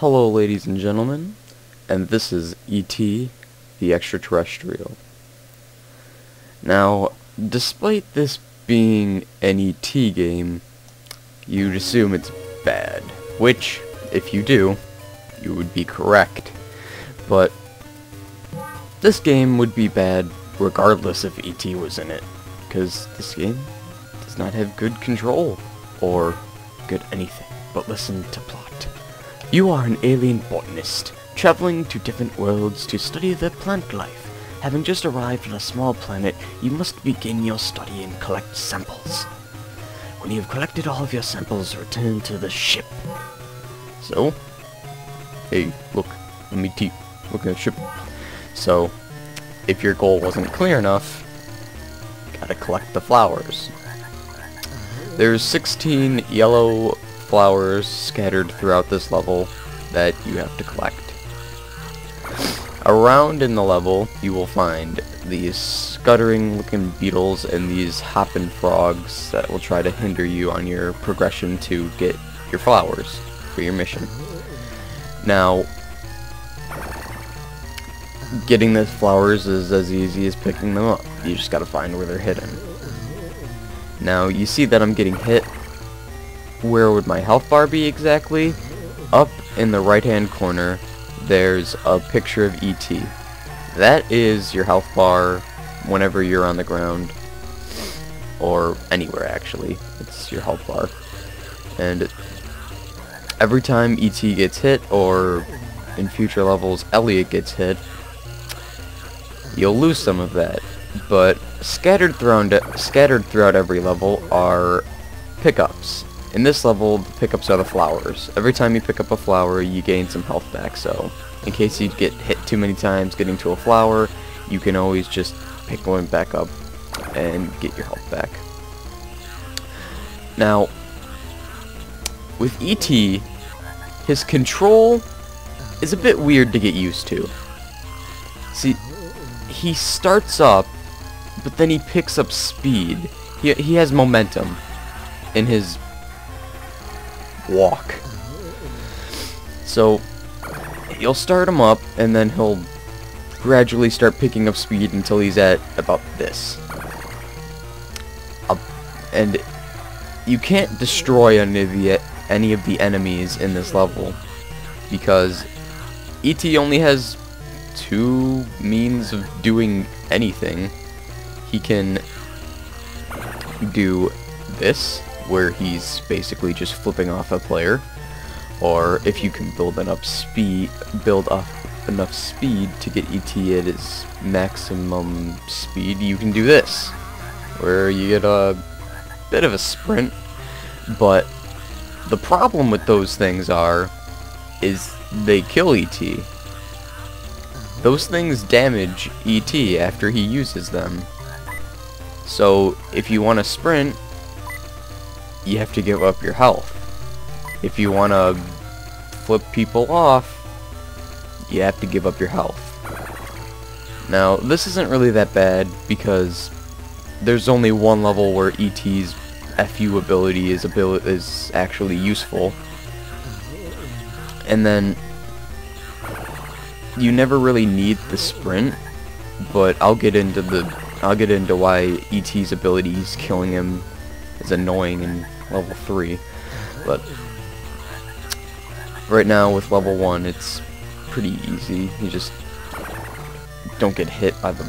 Hello ladies and gentlemen, and this is E.T. the Extra Terrestrial. Now, despite this being an E.T. game, you'd assume it's bad, which, if you do, you would be correct. But this game would be bad regardless if E.T. was in it, because this game does not have good control, or good anything, but listen to plot. You are an alien botanist, traveling to different worlds to study the plant life. Having just arrived on a small planet, you must begin your study and collect samples. When you have collected all of your samples, return to the ship. So, hey, look, let me look at the ship. So, if your goal wasn't clear enough, gotta collect the flowers. There's 16 yellow flowers scattered throughout this level that you have to collect. Around in the level, you will find these scuttering looking beetles and these hopping frogs that will try to hinder you on your progression to get your flowers for your mission. Now, getting the flowers is as easy as picking them up. You just gotta find where they're hidden. Now, you see that I'm getting hit. Where would my health bar be exactly? Up in the right hand corner, there's a picture of E.T. That is your health bar whenever you're on the ground. Or anywhere, actually. It's your health bar. And every time E.T. gets hit, or in future levels Elliot gets hit, you'll lose some of that. But scattered throughout every level are pickups. In this level, the pickups are the flowers. Every time you pick up a flower, you gain some health back, so in case you get hit too many times getting to a flower, you can always just pick one back up and get your health back. Now, with E.T., his control is a bit weird to get used to. See, he starts up, but then he picks up speed. He has momentum in his walk. So you'll start him up and then he'll gradually start picking up speed until he's at about this. And you can't destroy any of the enemies in this level because E.T. only has two means of doing anything. He can do this, where he's basically just flipping off a player, or if you can build up enough speed to get E.T. at his maximum speed, you can do this, where you get a bit of a sprint. But the problem with those things is they kill E.T. Those things damage E.T. after he uses them. So if you want to sprint, you have to give up your health. If you want to flip people off, you have to give up your health. Now, this isn't really that bad because there's only one level where E.T.'s FU ability is actually useful. And then you never really need the sprint, but I'll get into why E.T.'s abilities killing him is annoying in level 3, but right now with level 1 it's pretty easy. You just don't get hit by the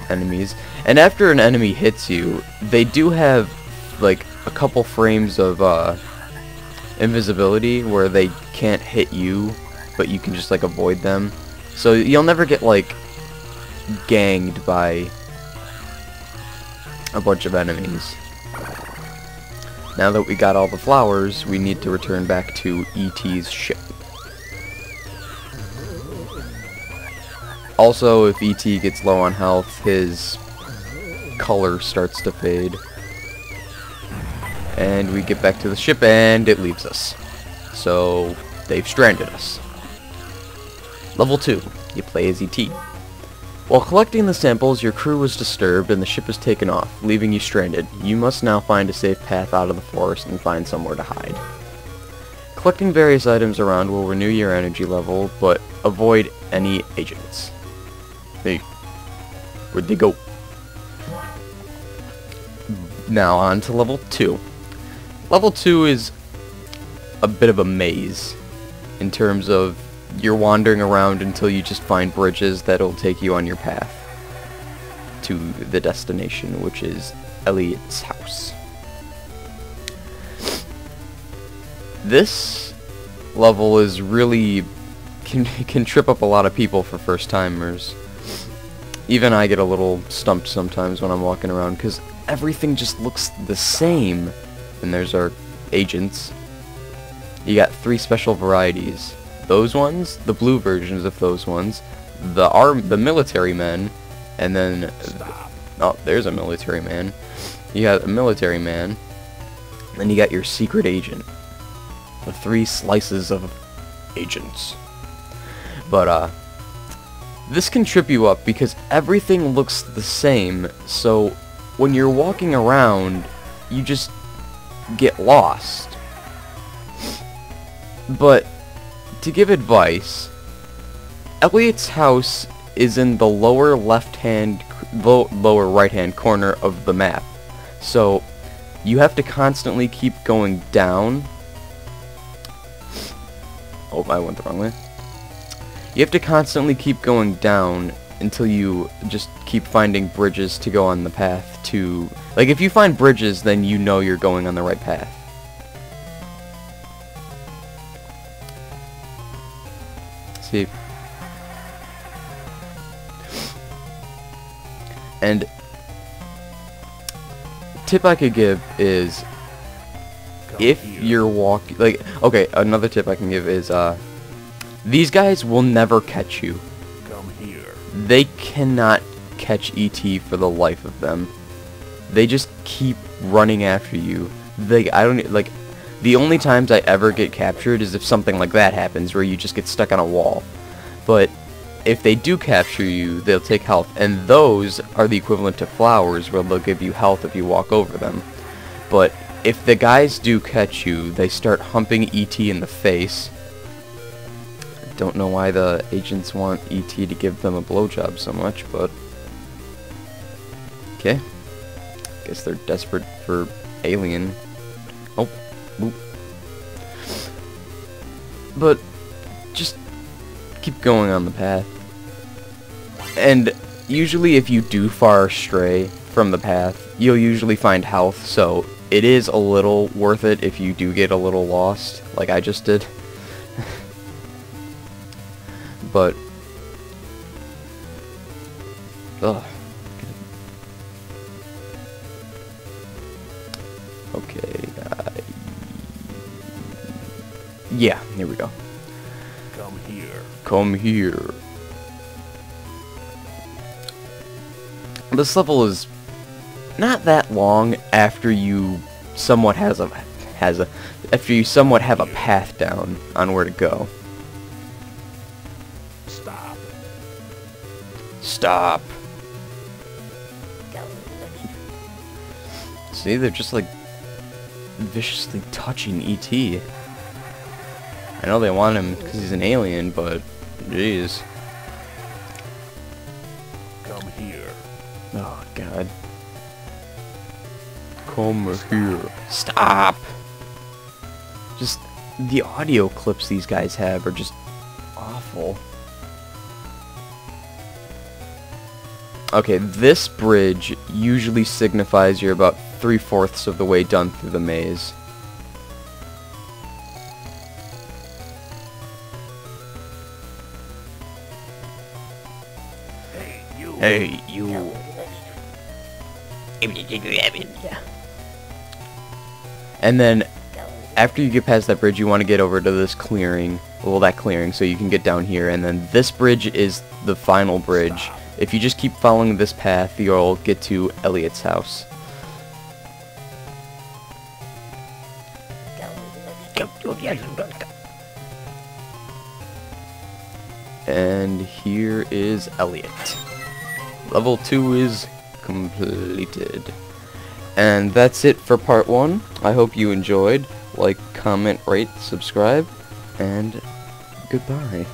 enemies, and after an enemy hits you, they do have like a couple frames of invisibility where they can't hit you, but you can just like avoid them, so you'll never get like ganged by a bunch of enemies. Now that we got all the flowers, we need to return back to E.T.'s ship. Also, if E.T. gets low on health, his color starts to fade. And we get back to the ship and it leaves us. So, they've stranded us. Level 2. You play as E.T. While collecting the samples, your crew was disturbed and the ship was taken off, leaving you stranded. You must now find a safe path out of the forest and find somewhere to hide. Collecting various items around will renew your energy level, but avoid any agents. Hey, where'd they go? Now on to level 2. Level 2 is a bit of a maze in terms of you're wandering around until you just find bridges that'll take you on your path to the destination, which is Elliot's house. This level is really can trip up a lot of people for first timers. Even I get a little stumped sometimes when I'm walking around because everything just looks the same. And there's our agents. You got 3 special varieties. Those ones, the blue versions of those ones, the military men, and then oh, there's a military man. You got a military man, then you got your secret agent. The 3 slices of agents. But this can trip you up because everything looks the same, so when you're walking around, you just get lost. But to give advice, Elliot's house is in the lower lower right-hand corner of the map. So you have to constantly keep going down. Oh, I went the wrong way. You have to constantly keep going down until you just keep finding bridges to go on the path to... Like, if you find bridges, then you know you're going on the right path. See? And tip I could give is, if you're walking... Like, okay, another tip I can give is, these guys will never catch you. They cannot catch ET for the life of them. They just keep running after you. The only times I ever get captured is if something like that happens, where you just get stuck on a wall. But if they do capture you, they'll take health, and those are the equivalent to flowers, where they'll give you health if you walk over them. But if the guys do catch you, they start humping ET in the face. Don't know why the agents want ET to give them a blowjob so much, but okay. Guess they're desperate for alien. Oh, boop. But just keep going on the path. And usually if you do far stray from the path, you'll usually find health, so it is a little worth it if you do get a little lost, like I just did. But ugh. Okay. Yeah, here we go. Come here. Come here. This level is not that long after you somewhat have a path down on where to go. Stop. See, they're just like viciously touching ET. I know they want him because he's an alien, but jeez. Come here. Oh god. Come here. Stop. Just the audio clips these guys have are just awful. Okay, this bridge usually signifies you're about 3/4 of the way done through the maze. Hey, you. And then, after you get past that bridge, you want to get over to this clearing. Well, that clearing, so you can get down here. And then this bridge is the final bridge. If you just keep following this path, you'll get to Elliot's house. And here is Elliot. Level 2 is completed. And that's it for part 1. I hope you enjoyed. like, comment, rate, subscribe, and goodbye.